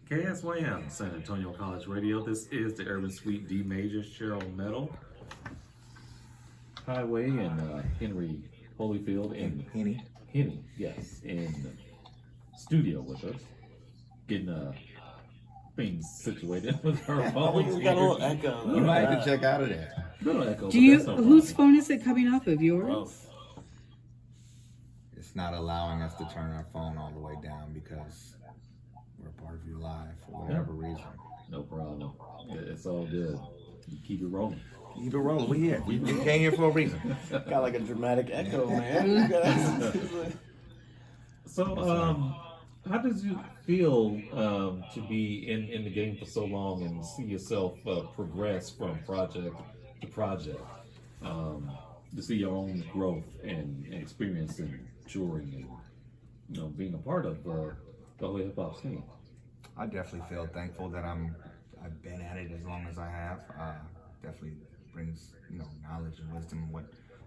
KSYM, San Antonio College Radio. This is the Urban Suite D Major, Cheryl Meadow, Hiway, and Henry Holyfield, and Henny, yes, in the studio with us, getting things situated with our phones. We got a little echo. You might have to check out of there. Little echo. Do you? Whose phone is it coming off of? Yours? It's not allowing us to turn our phone all the way down because we're a part of your life for whatever reason. No problem. It's all good. You keep it rolling. Keep it rolling. We here. We came here for a reason. Got like a dramatic echo, man. So, how does you feel to be in the game for so long and see yourself progress from project to project? To see your own growth and experience in touring and being a part of the whole hip hop scene. I definitely feel thankful that I've been at it as long as I have. Definitely brings knowledge and wisdom,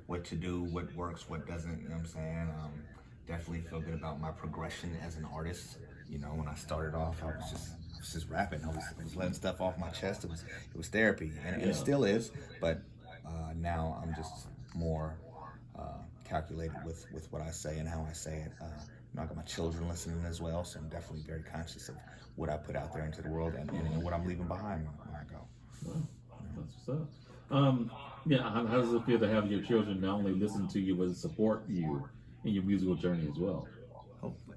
what to do, what works, what doesn't. You know what I'm saying? Definitely feel good about my progression as an artist. When I started off, I was just rapping. I was letting stuff off my chest. It was therapy, and it still is. But now I'm just more calculated with what I say and how I say it. I got my children listening as well, so I'm definitely very conscious of what I put out there into the world and what I'm leaving behind when I go. Well, that's what's up. How does it feel to have your children not only listen to you but support you in your musical journey as well?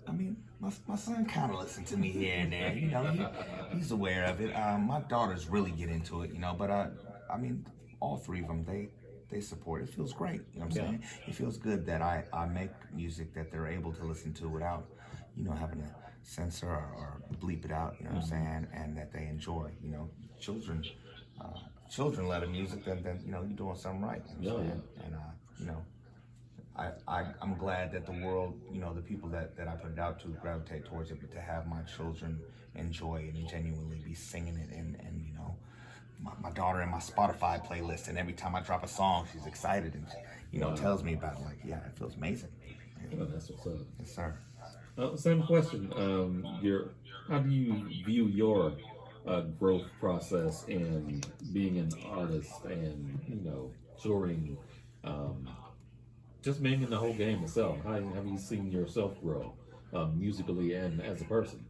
I mean, my son kind of listens to me here and there. He's aware of it. My daughters really get into it, but I mean, all three of them, they support. It feels great. You know what I'm saying? It feels good that I make music that they're able to listen to without, having to censor or bleep it out. You know what I'm saying? And that they enjoy. Children love the music. Then you're doing something right. You know what I'm saying? And I'm glad that the world, the people that I put it out to gravitate towards it, but to have my children enjoy it and genuinely be singing it and my daughter in my Spotify playlist, and every time I drop a song, she's excited and tells me about it. It feels amazing. Well, that's what's up. Yes, sir. Same question. How do you view your growth process in being an artist and touring, just being in the whole game itself? How have you seen yourself grow musically and as a person?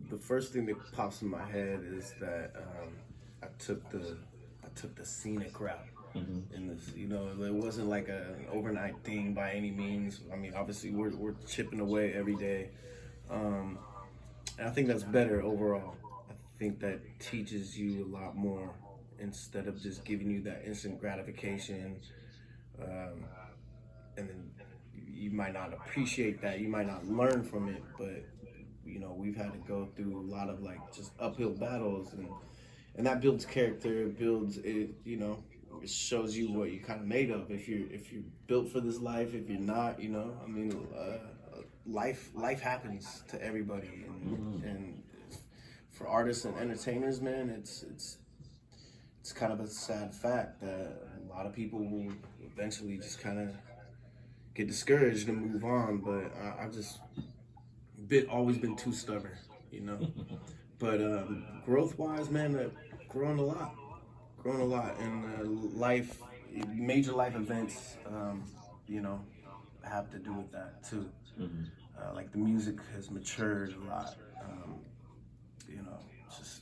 The first thing that pops in my head is that I took the scenic route. In this, it wasn't like an overnight thing by any means. I mean, obviously we're chipping away every day, and I think that's better overall. I think that teaches you a lot more instead of just giving you that instant gratification, and then you might not appreciate that, you might not learn from it, but we've had to go through a lot of just uphill battles, and that builds character. It builds it. It shows you what you're kind of made of. If you're built for this life, if you're not, I mean, life happens to everybody, and for artists and entertainers, man, it's kind of a sad fact that a lot of people will eventually just kind of get discouraged and move on. But I just always been too stubborn, But growth-wise, man, growing a lot, and life, major life events, have to do with that too. Like the music has matured a lot, just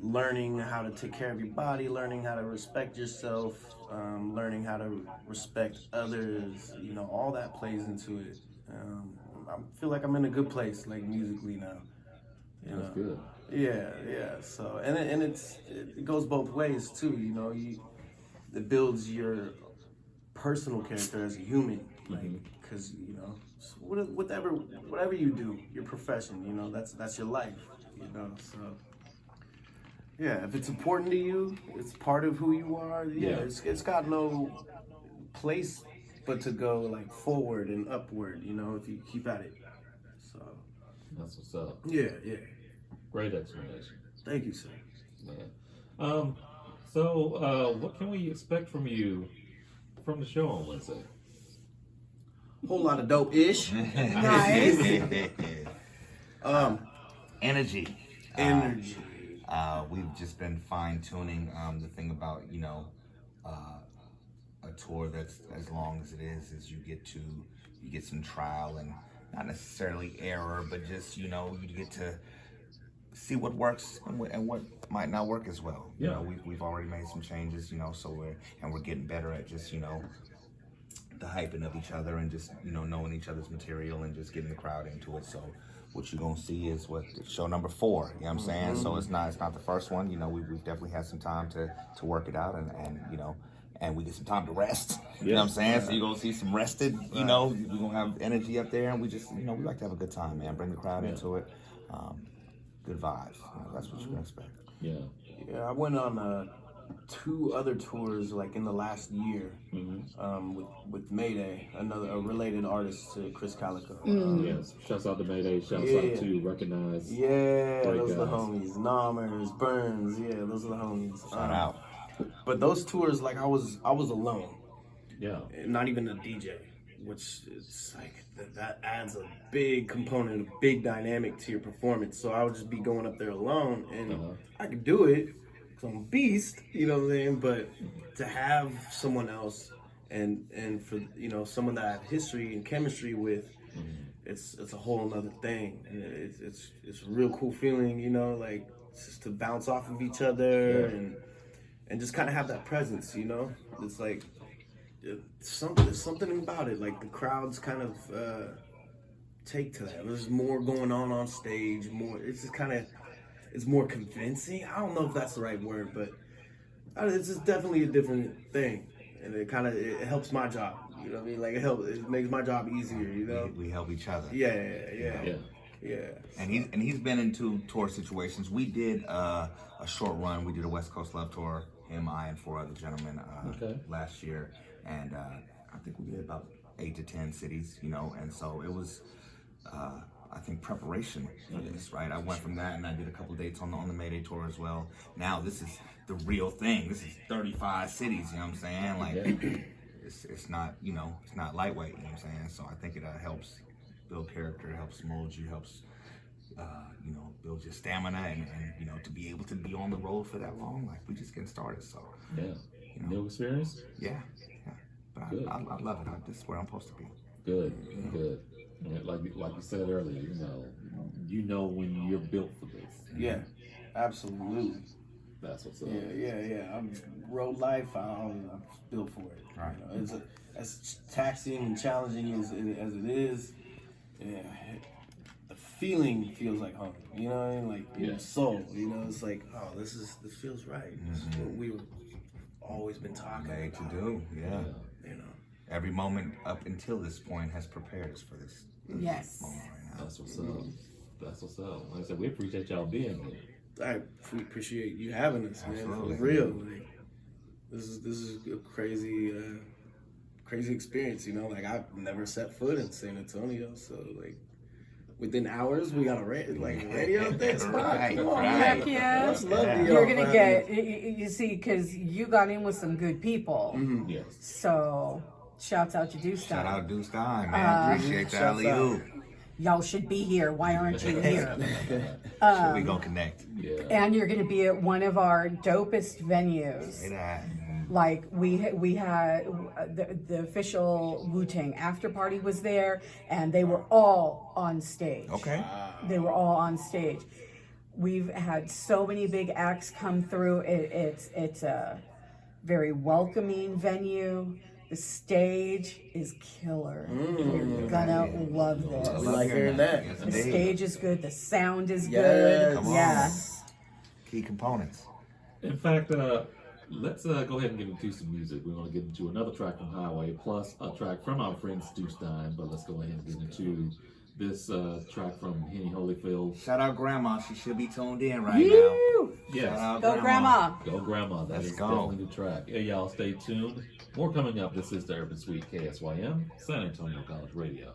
learning how to take care of your body, learning how to respect yourself, learning how to respect others, all that plays into it. I feel like I'm in a good place, musically now. That's good. Yeah. So, and it goes both ways too. It builds your personal character as a human, because whatever you do, your profession, that's your life, So, yeah, if it's important to you, it's part of who you are. It's got no place but to go forward and upward, if you keep at it. So that's what's up. Yeah. Great explanation. Thank you, sir. Yeah. So what can we expect from you from the show on Wednesday? Whole lot of dope-ish. Nice. Energy. Energy. We've just been fine tuning. The thing about a tour that's as long as it is you get some trial and not necessarily error, but just you get to see what works and what might not work as well. Yeah. We've already made some changes, so we're getting better at just the hyping of each other and just knowing each other's material and just getting the crowd into it. So what you're gonna see is show number 4. You know what I'm saying? So it's not the first one. We've definitely had some time to work it out and we get some time to rest. You know what I'm saying? So you're gonna see some rested. We're gonna have energy up there, and we just we like to have a good time, man. Bring the crowd into it. Good vibes. That's what you can expect. Yeah. Yeah, I went on 2 other tours like in the last year with Mayday, a related artist to Chris Calico. Yes. Shouts out to Mayday. Shouts out to Recognize. Yeah, Great those are the guys. homies. Nomers, Burns. Yeah, those are the homies. Shout out. But those tours, like I was alone. Yeah. Not even a DJ, which is like that adds a big component, a big dynamic to your performance. So I would just be going up there alone, and I could do it because I'm a beast, you know what I'm saying? But to have someone else and for someone that I have history and chemistry with, it's a whole nother thing, and it's a real cool feeling, like just to bounce off of each other and just kind of have that presence, It's like there's something about it, like the crowds kind of take to that. There's more going on stage, it's just kind of, it's more convincing. I don't know if that's the right word, but it's just definitely a different thing, and it helps my job, you know what I mean? Like it makes my job easier, We help each other. Yeah. And he's been into tour situations. We did a short run. We did a West Coast Love Tour, him, I, and 4 other gentlemen last year. And I think we did about 8 to 10 cities, and so it was, I think, preparation for this, right? I went from that and I did a couple dates on the Mayday tour as well. Now this is the real thing. This is 35 cities, you know what I'm saying? Like, it's not, it's not lightweight, you know what I'm saying? So I think it helps build character, helps mold you, helps, build your stamina and to be able to be on the road for that long. Like, we just getting started, so. Yeah. New experience? Yeah. But I love it. This is where I'm supposed to be. Good. Yeah, like you said earlier, you know when you're built for this. Yeah, absolutely. That's what's up. Yeah. I'm road life. I'm built for it. Right. It's as taxing and challenging as it is. Yeah, the feeling feels like home. You know what I mean? Like your soul. It's like, oh, this feels right. This is what we've always been talking Made about. to do. Yeah. Every moment up until this point has prepared us for this. Yes. Moment right now. That's what's up. Like I said, we appreciate y'all being here. We appreciate you having us, man. Absolutely. For real. Like, this is a crazy experience. Like I've never set foot in San Antonio, so like within hours we got a radio thing. Right. Come on, Right. man. Yeah. Let's love Yeah. the You're y'all gonna for get, having us. you see, because you got in with some good people. Yes. So, shouts out to Deuce Shout Time. out Deuce Time, man. Appreciate the shouts alley-oop. Y'all should be here. Why aren't you here? So we gonna connect. Yeah. And you're gonna be at one of our dopest venues. Say that. Like we had the official Wu-Tang after party was there, and they were all on stage. Okay. They were all on stage. We've had so many big acts come through. It's a very welcoming venue. The stage is killer. You're gonna love this. We like hearing that. Yes, The indeed. stage is good. The sound is Yes. good. Come on. Yeah. Key components. In fact, let's go ahead and get into some music. We're going to get into another track from Hiway, plus a track from our friend Stu Stein. But let's go ahead and get into this track from Henny Holyfield. Shout out Grandma. She should be tuned in right now. Woo! Yes. Shout out Go Grandma. Go Grandma. That Let's is go. definitely the track. Hey, y'all, stay tuned. More coming up. This is the Urban Suite KSYM, San Antonio College Radio.